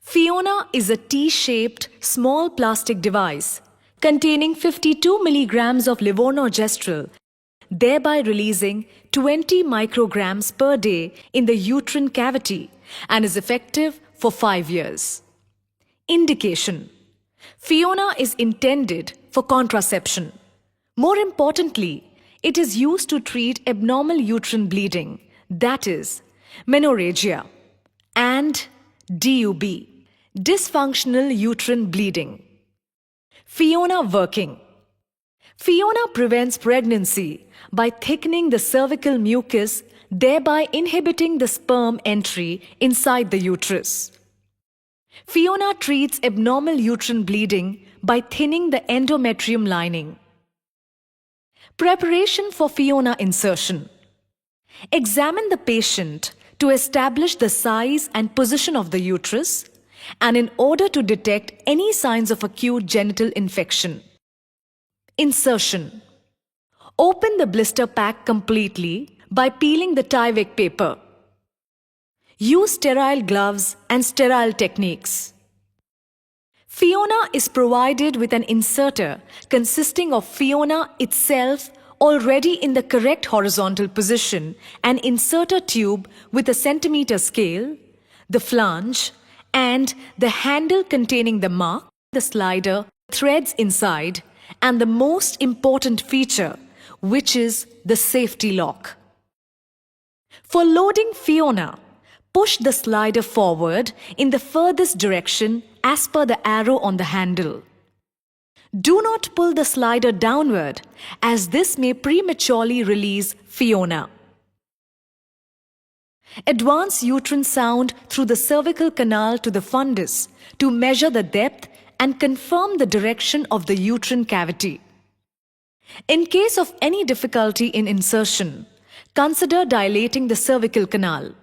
Fiona is a T-shaped small plastic device containing 52 milligrams of levonorgestrel, thereby releasing 20 micrograms per day in the uterine cavity and is effective for 5 years. Indication: Fiona is intended for contraception. More importantly, it is used to treat abnormal uterine bleeding, that is, menorrhagia, and DUB, dysfunctional uterine bleeding. Fiona working. Fiona prevents pregnancy by thickening the cervical mucus, thereby inhibiting the sperm entry inside the uterus. Fiona treats abnormal uterine bleeding by thinning the endometrium lining. Preparation for Fiona insertion. Examine the patient to establish the size and position of the uterus and in order to detect any signs of acute genital infection. Insertion. Open the blister pack completely by peeling the Tyvek paper. Use sterile gloves and sterile techniques. Fiona is provided with an inserter consisting of Fiona itself already in the correct horizontal position, an inserter tube with a centimeter scale, the flange, and the handle containing the mark, the slider, threads inside, and the most important feature, which is the safety lock. For loading Fiona, push the slider forward in the furthest direction as per the arrow on the handle. Do not pull the slider downward, as this may prematurely release Fiona. Advance uterine sound through the cervical canal to the fundus to measure the depth and confirm the direction of the uterine cavity. In case of any difficulty in insertion, consider dilating the cervical canal.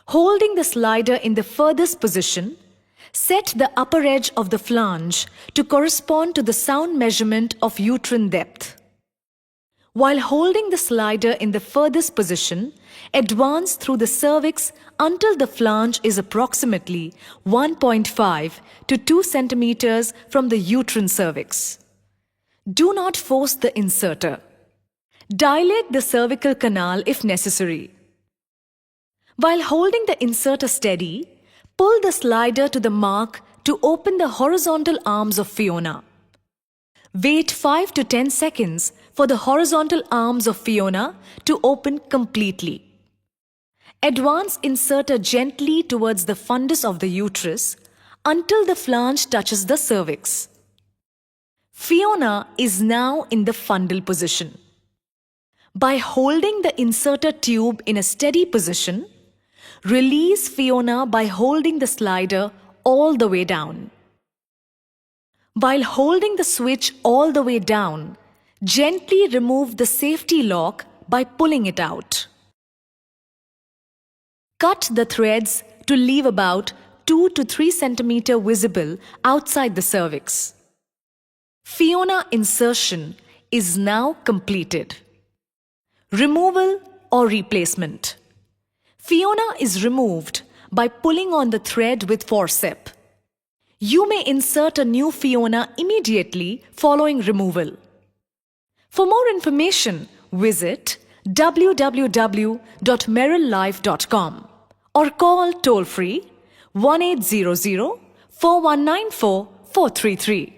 Holding the slider in the furthest position, set the upper edge of the flange to correspond to the sound measurement of uterine depth. While holding the slider in the furthest position, advance through the cervix until the flange is approximately 1.5 to 2 centimeters from the uterine cervix. Do not force the inserter. Dilate the cervical canal if necessary. While holding the inserter steady, pull the slider to the mark to open the horizontal arms of Fiona. Wait 5 to 10 seconds for the horizontal arms of Fiona to open completely. Advance inserter gently towards the fundus of the uterus until the flange touches the cervix. Fiona is now in the fundal position. By holding the inserter tube in a steady position, release Fiona by holding the slider all the way down. While holding the switch all the way down, gently remove the safety lock by pulling it out. Cut the threads to leave about 2 to 3 centimeters visible outside the cervix. Fiona insertion is now completed. Removal or replacement. Fiona is removed by pulling on the thread with forceps. You may insert a new Fiona immediately following removal. For more information, visit www.merillife.com or call toll-free 1800 4194 433.